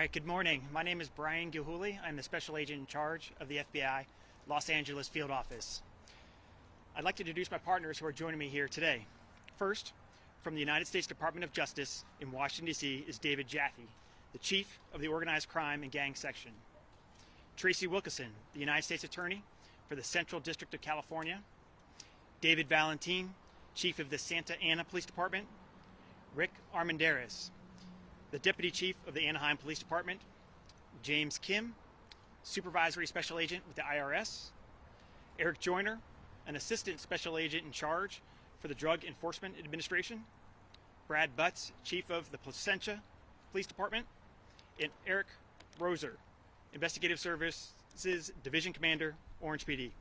right, good morning. My name is Brian Gilhooly. I'm the Special Agent in charge of the FBI Los Angeles Field Office. I'd like to introduce my partners who are joining me here today. First, from the United States Department of Justice in Washington, D.C. is David Jaffe, the Chief of the Organized Crime and Gang Section. Tracy Wilkeson, the United States Attorney for the Central District of California. David Valentin, Chief of the Santa Ana Police Department. Rick Armendariz, the Deputy Chief of the Anaheim Police Department. James Kim, Supervisory Special Agent with the IRS. Eric Joyner, an Assistant Special Agent in charge for the Drug Enforcement Administration. Brad Butts, Chief of the Placentia Police Department. And Eric Roser, Investigative Services Division Commander, Orange PD.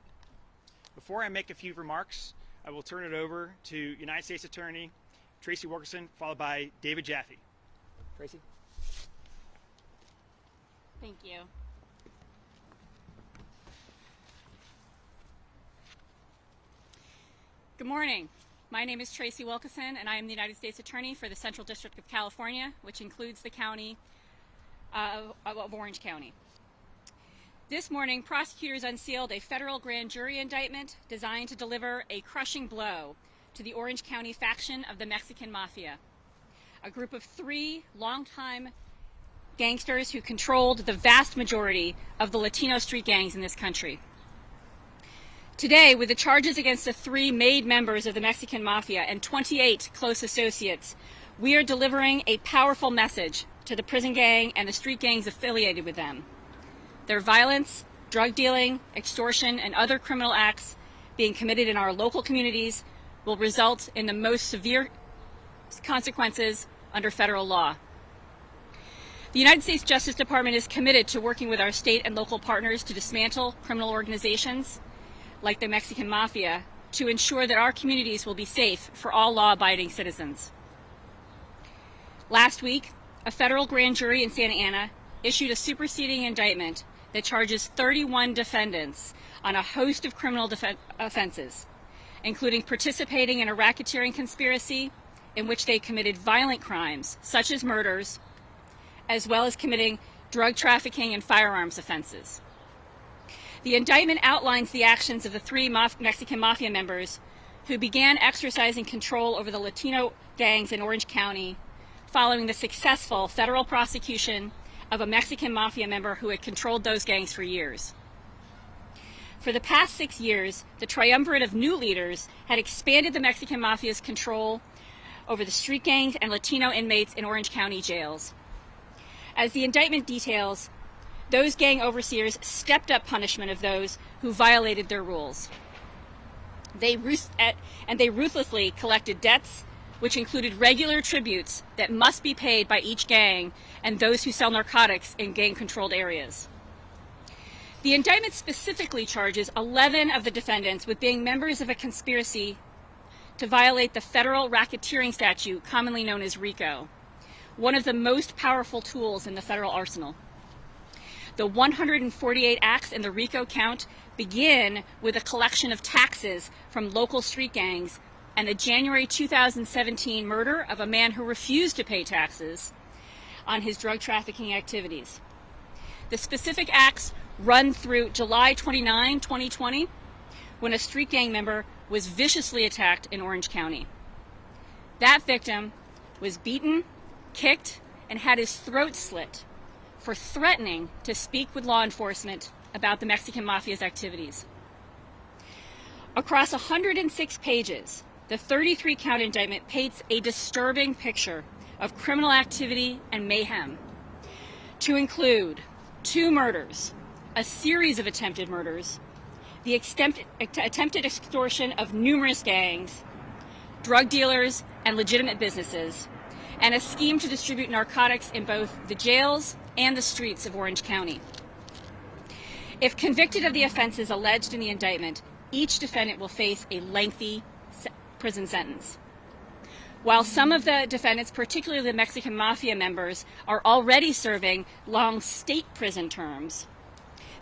Before I make a few remarks, I will turn it over to United States Attorney Tracy Wilkeson, followed by David Jaffe. Tracy? Thank you. Good morning. My name is Tracy Wilkeson, and I am the United States Attorney for the Central District of California, which includes the county of Orange County. This morning, prosecutors unsealed a federal grand jury indictment designed to deliver a crushing blow to the Orange County faction of the Mexican Mafia, a group of 3 longtime gangsters who controlled the vast majority of the Latino street gangs in this country. Today, with the charges against the 3 made members of the Mexican Mafia and 28 close associates, we are delivering a powerful message to the prison gang and the street gangs affiliated with them. Their violence, drug dealing, extortion, and other criminal acts being committed in our local communities will result in the most severe consequences under federal law. The United States Justice Department is committed to working with our state and local partners to dismantle criminal organizations like the Mexican Mafia to ensure that our communities will be safe for all law-abiding citizens. Last week, a federal grand jury in Santa Ana issued a superseding indictment that charges 31 defendants on a host of criminal offenses, including participating in a racketeering conspiracy in which they committed violent crimes, such as murders, as well as committing drug trafficking and firearms offenses. The indictment outlines the actions of the 3 Mexican Mafia members who began exercising control over the Latino gangs in Orange County following the successful federal prosecution of a Mexican Mafia member who had controlled those gangs for years. For the past 6 years, the triumvirate of new leaders had expanded the Mexican Mafia's control over the street gangs and Latino inmates in Orange County jails. As the indictment details, those gang overseers stepped up punishment of those who violated their rules. They ruthlessly collected debts, which included regular tributes that must be paid by each gang and those who sell narcotics in gang-controlled areas. The indictment specifically charges 11 of the defendants with being members of a conspiracy to violate the federal racketeering statute, commonly known as RICO, one of the most powerful tools in the federal arsenal. The 148 acts in the RICO count begin with a collection of taxes from local street gangs and the January 2017 murder of a man who refused to pay taxes on his drug trafficking activities. The specific acts run through July 29, 2020, when a street gang member was viciously attacked in Orange County. That victim was beaten, kicked, and had his throat slit for threatening to speak with law enforcement about the Mexican Mafia's activities. Across 106 pages, the 33-count indictment paints a disturbing picture of criminal activity and mayhem, to include 2 murders, a series of attempted murders, the attempted extortion of numerous gangs, drug dealers, and legitimate businesses, and a scheme to distribute narcotics in both the jails and the streets of Orange County. If convicted of the offenses alleged in the indictment, each defendant will face a lengthy prison sentence. While some of the defendants, particularly the Mexican Mafia members, are already serving long state prison terms,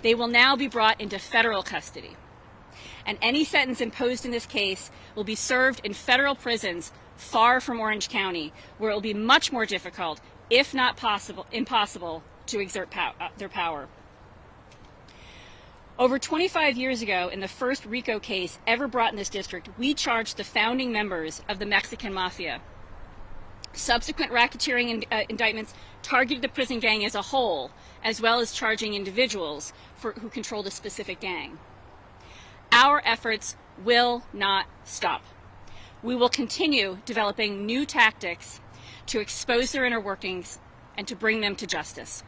they will now be brought into federal custody. And any sentence imposed in this case will be served in federal prisons far from Orange County, where it will be much more difficult, if not impossible, to exert their power. Over 25 years ago, in the first RICO case ever brought in this district, we charged the founding members of the Mexican Mafia. Subsequent racketeering indictments targeted the prison gang as a whole, as well as charging individuals who controlled a specific gang. Our efforts will not stop. We will continue developing new tactics to expose their inner workings and to bring them to justice.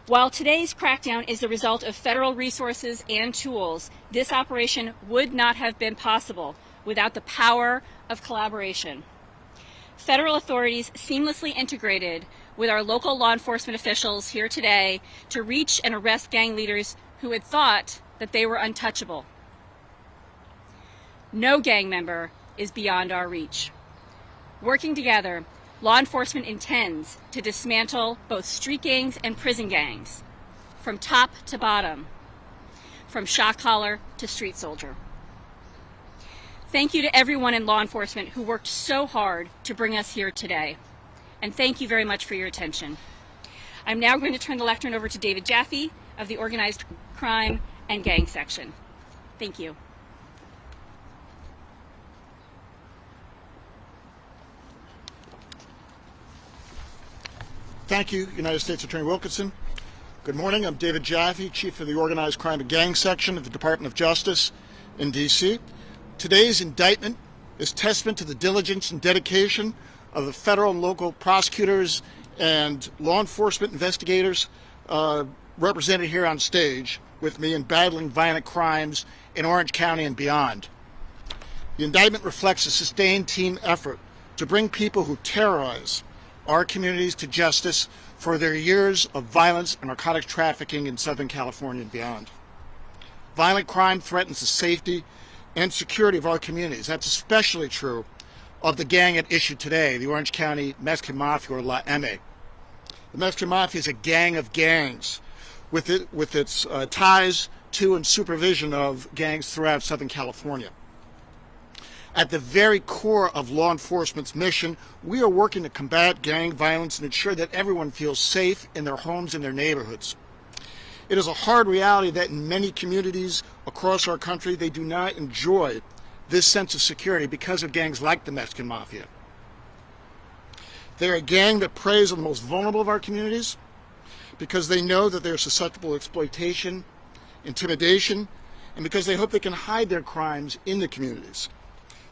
While today's crackdown is the result of federal resources and tools, this operation would not have been possible without the power of collaboration. Federal authorities seamlessly integrated with our local law enforcement officials here today to reach and arrest gang leaders who had thought that they were untouchable. No gang member is beyond our reach. Working together, law enforcement intends to dismantle both street gangs and prison gangs, from top to bottom, from shot caller to street soldier. Thank you to everyone in law enforcement who worked so hard to bring us here today. And thank you very much for your attention. I'm now going to turn the lectern over to David Jaffe of the Organized Crime and Gang Section. Thank you. Thank you, United States Attorney Wilkinson. Good morning. I'm David Jaffe, Chief of the Organized Crime and Gang Section of the Department of Justice in D.C. Today's indictment is testament to the diligence and dedication of the federal and local prosecutors and law enforcement investigators represented here on stage with me in battling violent crimes in Orange County and beyond. The indictment reflects a sustained team effort to bring people who terrorize our communities to justice for their years of violence and narcotics trafficking in Southern California and beyond. Violent crime threatens the safety and security of our communities. That's especially true of the gang at issue today, the Orange County Mexican Mafia, or La M. The Mexican Mafia is a gang of gangs with its ties to and supervision of gangs throughout Southern California. At the very core of law enforcement's mission, we are working to combat gang violence and ensure that everyone feels safe in their homes and their neighborhoods. It is a hard reality that in many communities across our country, they do not enjoy this sense of security because of gangs like the Mexican Mafia. They're a gang that preys on the most vulnerable of our communities because they know that they're susceptible to exploitation, intimidation, and because they hope they can hide their crimes in the communities.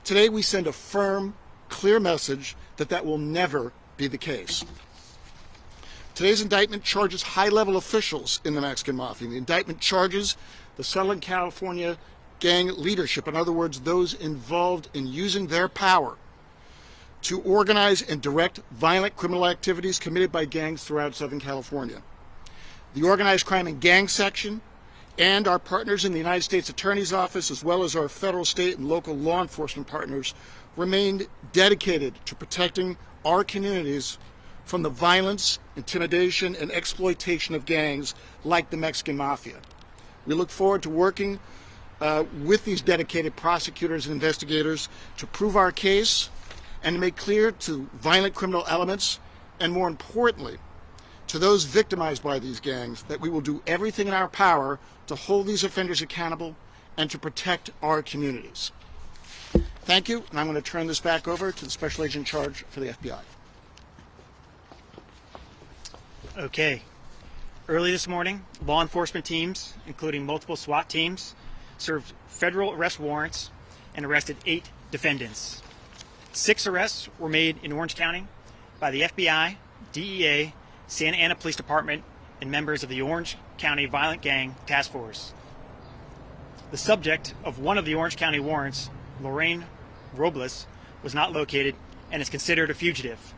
Today, we send a firm, clear message that that will never be the case. Today's indictment charges high-level officials in the Mexican Mafia. The indictment charges the Southern California gang leadership, in other words, those involved in using their power to organize and direct violent criminal activities committed by gangs throughout Southern California. The Organized Crime and Gang Section and our partners in the United States Attorney's Office, as well as our federal, state, and local law enforcement partners, remain dedicated to protecting our communities from the violence, intimidation, and exploitation of gangs like the Mexican Mafia. We look forward to working with these dedicated prosecutors and investigators to prove our case and to make clear to violent criminal elements, and more importantly, to those victimized by these gangs, that we will do everything in our power to hold these offenders accountable and to protect our communities. Thank you, and I'm going to turn this back over to the Special Agent in charge for the FBI. Okay. Early this morning, law enforcement teams, including multiple SWAT teams, served federal arrest warrants and arrested 8 defendants. 6 arrests were made in Orange County by the FBI, DEA, Santa Ana Police Department, and members of the Orange County Violent Gang Task Force. The subject of one of the Orange County warrants, Lorraine Robles, was not located and is considered a fugitive.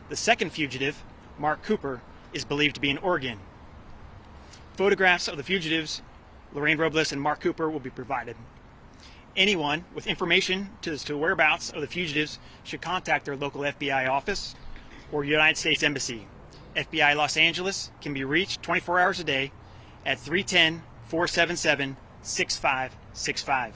The second fugitive, Mark Cooper, is believed to be in Oregon. Photographs of the fugitives, Lorraine Robles and Mark Cooper, will be provided. Anyone with information as to whereabouts of the fugitives should contact their local FBI office or United States Embassy. FBI Los Angeles can be reached 24 hours a day at 310-477-6565.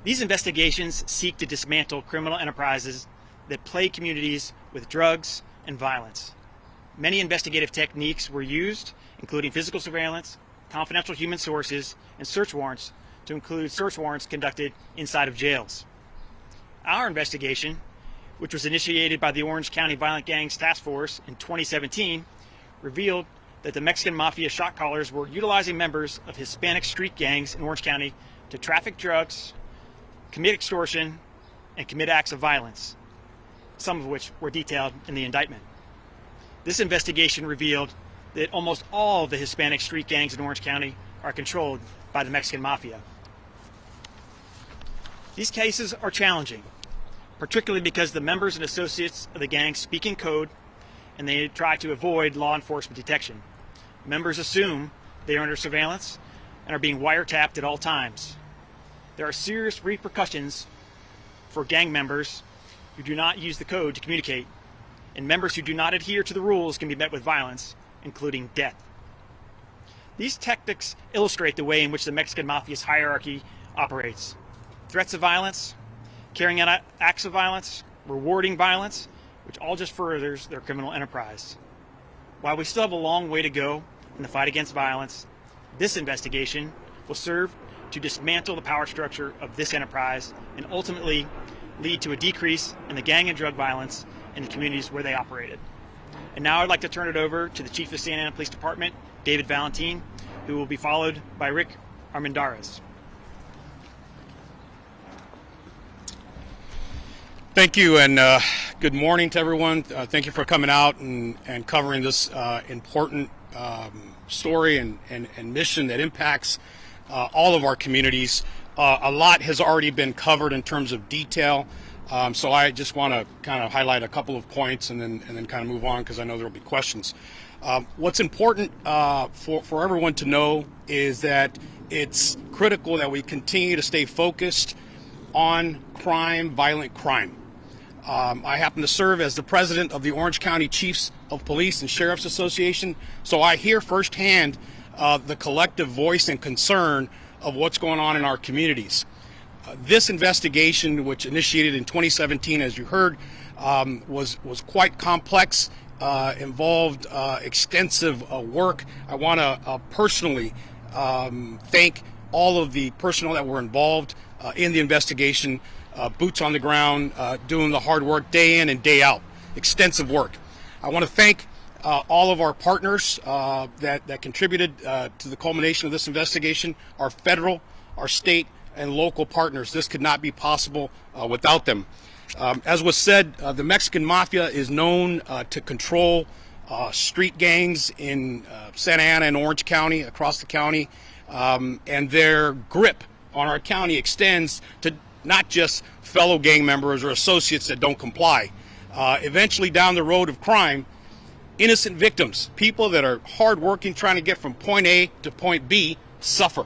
These investigations seek to dismantle criminal enterprises that plague communities with drugs and violence. Many investigative techniques were used, including physical surveillance, confidential human sources, and search warrants, to include search warrants conducted inside of jails. Our investigation, which was initiated by the Orange County Violent Gangs Task Force in 2017, revealed that the Mexican Mafia shot callers were utilizing members of Hispanic street gangs in Orange County to traffic drugs, commit extortion, and commit acts of violence, some of which were detailed in the indictment. This investigation revealed that almost all of the Hispanic street gangs in Orange County are controlled by the Mexican Mafia. These cases are challenging, particularly because the members and associates of the gangs speak in code and they try to avoid law enforcement detection. Members assume they are under surveillance and are being wiretapped at all times. There are serious repercussions for gang members who do not use the code to communicate, and members who do not adhere to the rules can be met with violence, including death. These tactics illustrate the way in which the Mexican Mafia's hierarchy operates. Threats of violence, carrying out acts of violence, rewarding violence, which all just furthers their criminal enterprise. While we still have a long way to go in the fight against violence, this investigation will serve to dismantle the power structure of this enterprise and ultimately lead to a decrease in the gang and drug violence in the communities where they operated. And now I'd like to turn it over to the Chief of the Santa Ana Police Department, David Valentin, who will be followed by Rick Armendariz. Thank you, and good morning to everyone. Thank you for coming out and covering this important story and mission that impacts all of our communities. A lot has already been covered in terms of detail, so I just want to kind of highlight a couple of points and then kind of move on, because I know there will be questions. What's important for everyone to know is that it's critical that we continue to stay focused on crime, violent crime. I happen to serve as the president of the Orange County Chiefs of Police and Sheriff's Association, so I hear firsthand the collective voice and concern of what's going on in our communities. This investigation, which initiated in 2017, as you heard, was quite complex, involved extensive work. I want to personally thank all of the personnel that were involved in the investigation, boots on the ground, doing the hard work day in and day out, extensive work. I want to thank all of our partners that contributed to the culmination of this investigation, our federal, our state, and local partners. This could not be possible without them. As was said, the Mexican Mafia is known to control street gangs in Santa Ana and Orange County, across the county, and their grip on our county extends to not just fellow gang members or associates that don't comply. Eventually, down the road of crime, innocent victims, people that are hardworking, trying to get from point A to point B, suffer.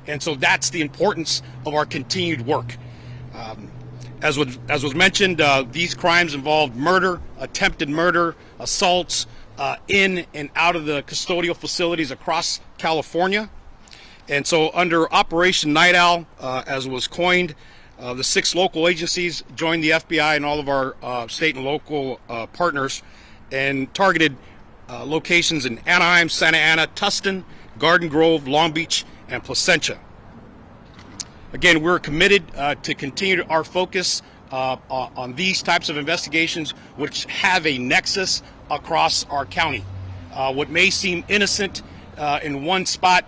And so that's the importance of our continued work. As was mentioned, these crimes involved murder, attempted murder, assaults in and out of the custodial facilities across California. And so under Operation Night Owl, as was coined, the 6 local agencies joined the FBI and all of our state and local partners and targeted locations in Anaheim, Santa Ana, Tustin, Garden Grove, Long Beach, and Placentia. Again, we're committed to continue our focus on these types of investigations which have a nexus across our county. What may seem innocent in one spot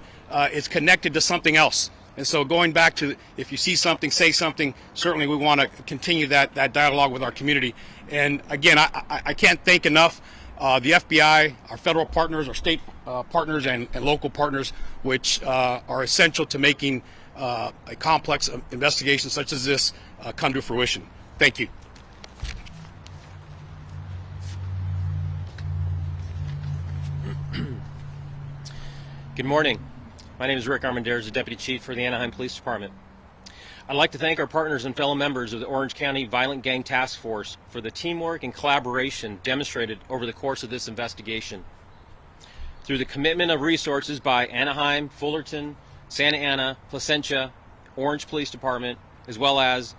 is connected to something else. And so going back to, if you see something, say something, certainly we want to continue that dialogue with our community. And again, I can't thank enough the FBI, our federal partners, our state partners, and local partners, which are essential to making a complex investigation such as this come to fruition. Thank you. Good morning. My name is Rick Armendariz, the Deputy Chief for the Anaheim Police Department. I'd like to thank our partners and fellow members of the Orange County Violent Gang Task Force for the teamwork and collaboration demonstrated over the course of this investigation. Through the commitment of resources by Anaheim, Fullerton, Santa Ana, Placentia, Orange Police Department, as well as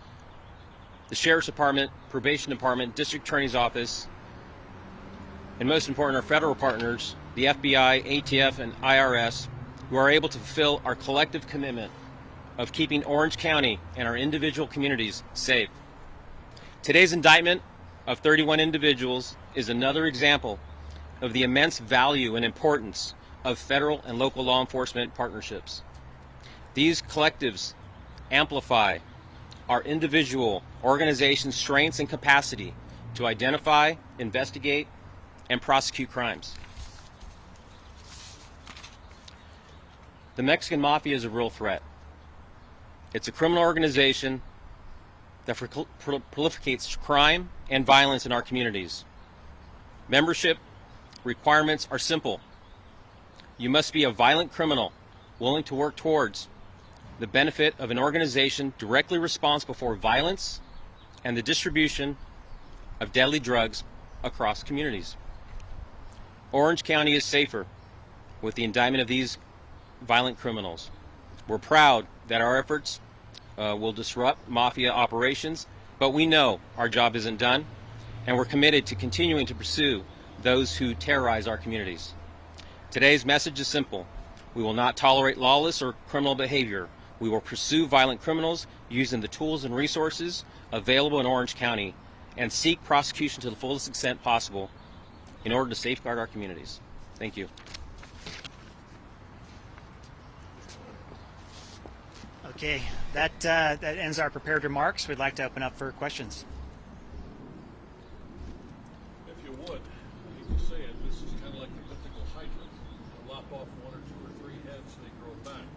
the Sheriff's Department, Probation Department, District Attorney's Office, and most important, our federal partners, the FBI, ATF, and IRS, who are able to fulfill our collective commitment of keeping Orange County and our individual communities safe. Today's indictment of 31 individuals is another example of the immense value and importance of federal and local law enforcement partnerships. These collectives amplify our individual organization's strengths and capacity to identify, investigate, and prosecute crimes. The Mexican Mafia is a real threat. It's a criminal organization that prolificates crime and violence in our communities. Membership requirements are simple. You must be a violent criminal willing to work towards the benefit of an organization directly responsible for violence and the distribution of deadly drugs across communities. Orange County is safer with the indictment of these violent criminals. We're proud that our efforts will disrupt mafia operations, but we know our job isn't done, and we're committed to continuing to pursue those who terrorize our communities. Today's message is simple. We will not tolerate lawless or criminal behavior. We will pursue violent criminals using the tools and resources available in Orange County and seek prosecution to the fullest extent possible in order to safeguard our communities. Thank you. Okay, that ends our prepared remarks. We'd like to open up for questions. If you would, I hate to say it, this is kind of like the mythical hydrant. You lop off one or two or three heads, they grow back.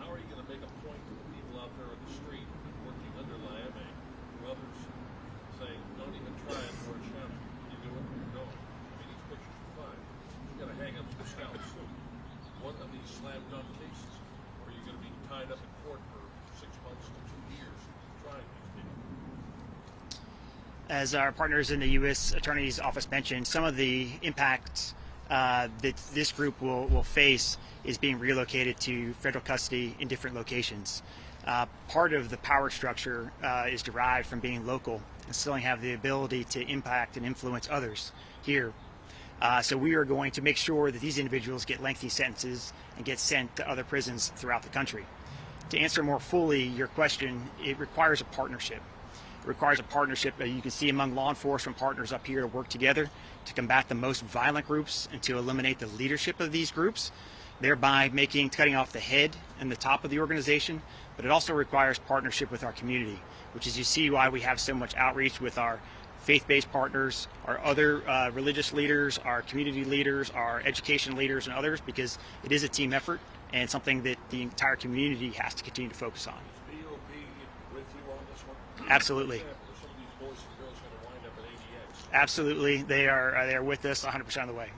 How are you going to make a point to the people out there on the street working under Miami, or others saying, don't even try it, Orange County. You do it, you're going. I mean, these pictures are fine. You've got to hang up the scout soon. One of these slam dunk cases, or you're going to be tied up in court for 6 months to 2 years trying these people. As our partners in the U.S. Attorney's Office mentioned, some of the impacts that this group will face is being relocated to federal custody in different locations. Part of the power structure is derived from being local and still have the ability to impact and influence others here. So we are going to make sure that these individuals get lengthy sentences and get sent to other prisons throughout the country. To answer more fully your question, it requires a partnership. It requires a partnership that you can see among law enforcement partners up here to work together to combat the most violent groups and to eliminate the leadership of these groups, thereby cutting off the head and the top of the organization. But it also requires partnership with our community, which is you see why we have so much outreach with our faith-based partners, our other religious leaders, our community leaders, our education leaders, and others, because it is a team effort and something that the entire community has to continue to focus on. Is BOP with you on this one? Absolutely. Some of these boys and girls going to wind up at ADX. Absolutely. They are with us 100% of the way.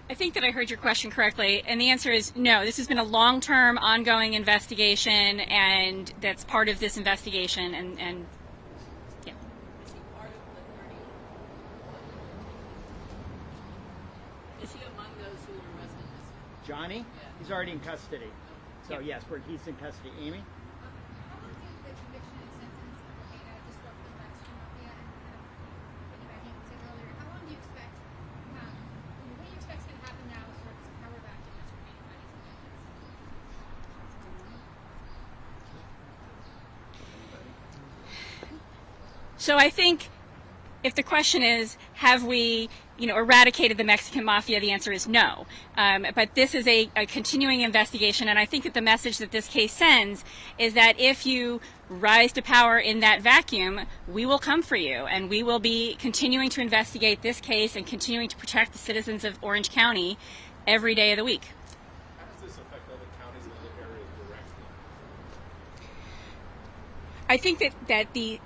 I think that I heard your question correctly, and the answer is no. This has been a long-term, ongoing investigation, and that's part of this investigation, and yeah. Is he among those who were arrested? Johnny? Yeah. He's already in custody. So Yeah. yes, he's in custody. Amy? How long did the conviction and sentence disrupt the Mexican Mafia? And kind of piggybacking what you said earlier, how long do you expect, what do you expect is going to happen now as sort of some power back to Mr. Payne by these indictments? So I think if the question is, have we, eradicated the Mexican Mafia, the answer is no. But this is a continuing investigation, and I think that the message that this case sends is that if you rise to power in that vacuum, we will come for you, and we will be continuing to investigate this case and continuing to protect the citizens of Orange County every day of the week. How does this affect other counties and other areas directly? I think that the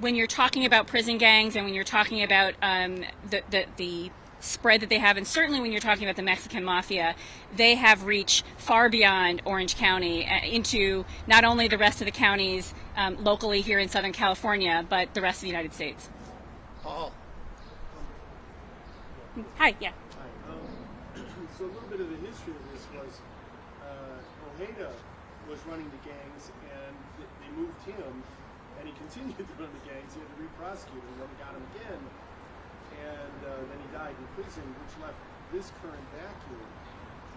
when you're talking about prison gangs and when you're talking about the spread that they have, and certainly when you're talking about the Mexican Mafia, they have reached far beyond Orange County into not only the rest of the counties locally here in Southern California, but the rest of the United States. Paul. Hi, yeah. Hi. So a little bit of the history of this was Ojeda was running the gangs, and they moved him, and he continued to run the gangs. He had to re-prosecute him, and then they got him again, and then he died in prison, which left this current vacuum.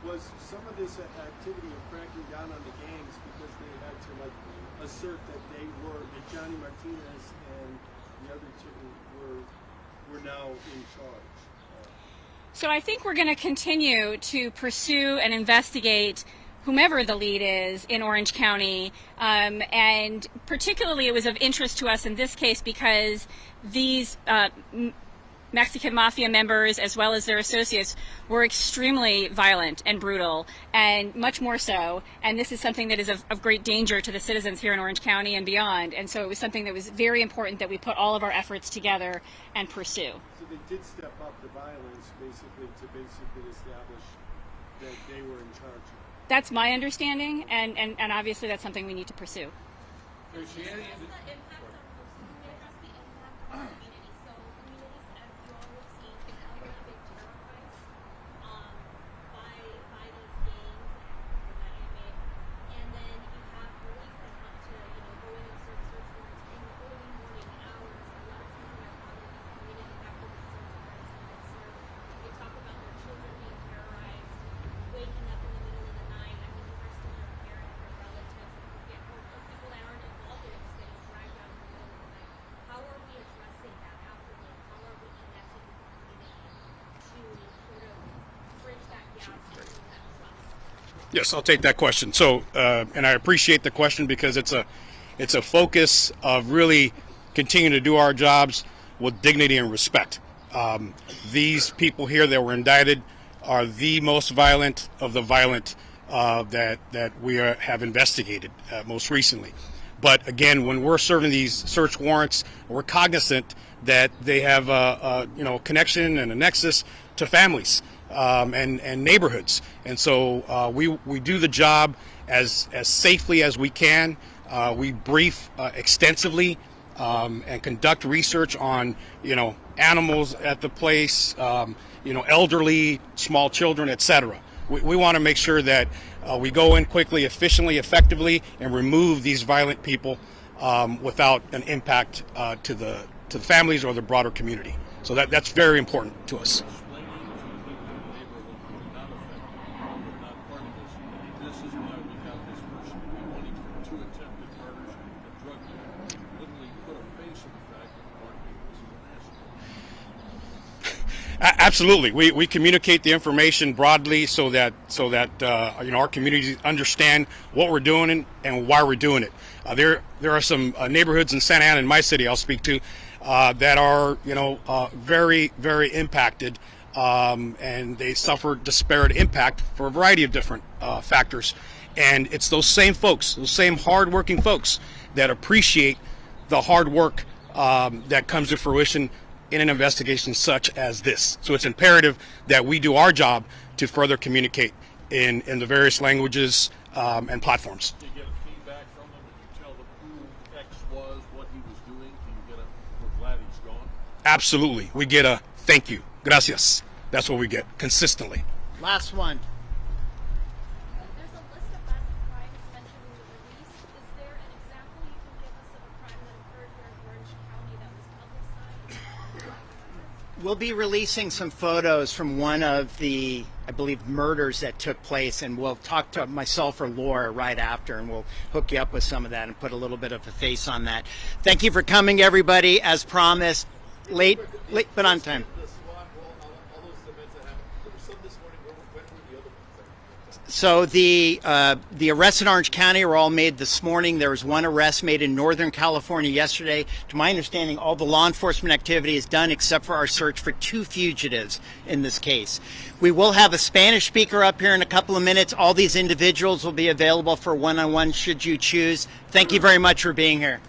Was some of this activity of cracking down on the gangs because they had to assert that that Johnny Martinez and the other two were now in charge? So I think we're going to continue to pursue and investigate whomever the lead is in Orange County, and particularly it was of interest to us in this case because these Mexican Mafia members, as well as their associates, were extremely violent and brutal, and much more so. And this is something that is of great danger to the citizens here in Orange County and beyond. And so it was something that was very important that we put all of our efforts together and pursue. So they did step up the violence, basically, to establish that they were in charge. That's my understanding, and obviously that's something we need to pursue. Christianity. Yes, I'll take that question. So, and I appreciate the question because it's a focus of really continuing to do our jobs with dignity and respect. These people here that were indicted are the most violent of the violent that we have investigated most recently. But again, when we're serving these search warrants, we're cognizant that they have a connection and a nexus to families. And neighborhoods, and so we do the job as safely as we can. We brief extensively and conduct research on animals at the place, elderly, small children, etc. We want to make sure that we go in quickly, efficiently, effectively, and remove these violent people without an impact to the families or the broader community. So that's very important to us. Absolutely, we communicate the information broadly so that our communities understand what we're doing and why we're doing it. There are some neighborhoods in Santa Ana, in my city, I'll speak to, that are very, very impacted, and they suffer disparate impact for a variety of different factors. And it's those same folks, those same hardworking folks, that appreciate the hard work that comes to fruition in an investigation such as this. So it's imperative that we do our job to further communicate in the various languages and platforms. Do you get feedback from them? Did you tell them who X was, what he was doing? Do you get we're glad he's gone? Absolutely. We get a thank you. Gracias. That's what we get consistently. Last one. There's a list of violent crimes mentioned in the release. Is there an example you can give us of a crime that occurred here in Orange County that was publicized? We'll be releasing some photos from one of the, I believe, murders that took place, and we'll talk to myself or Laura right after, and we'll hook you up with some of that and put a little bit of a face on that. Thank you for coming, everybody. As promised, late but on time. So the arrests in Orange County are all made this morning. There was one arrest made in Northern California yesterday. To my understanding, all the law enforcement activity is done except for our search for 2 fugitives in this case. We will have a Spanish speaker up here in a couple of minutes. All these individuals will be available for one-on-one should you choose. Thank you very much for being here.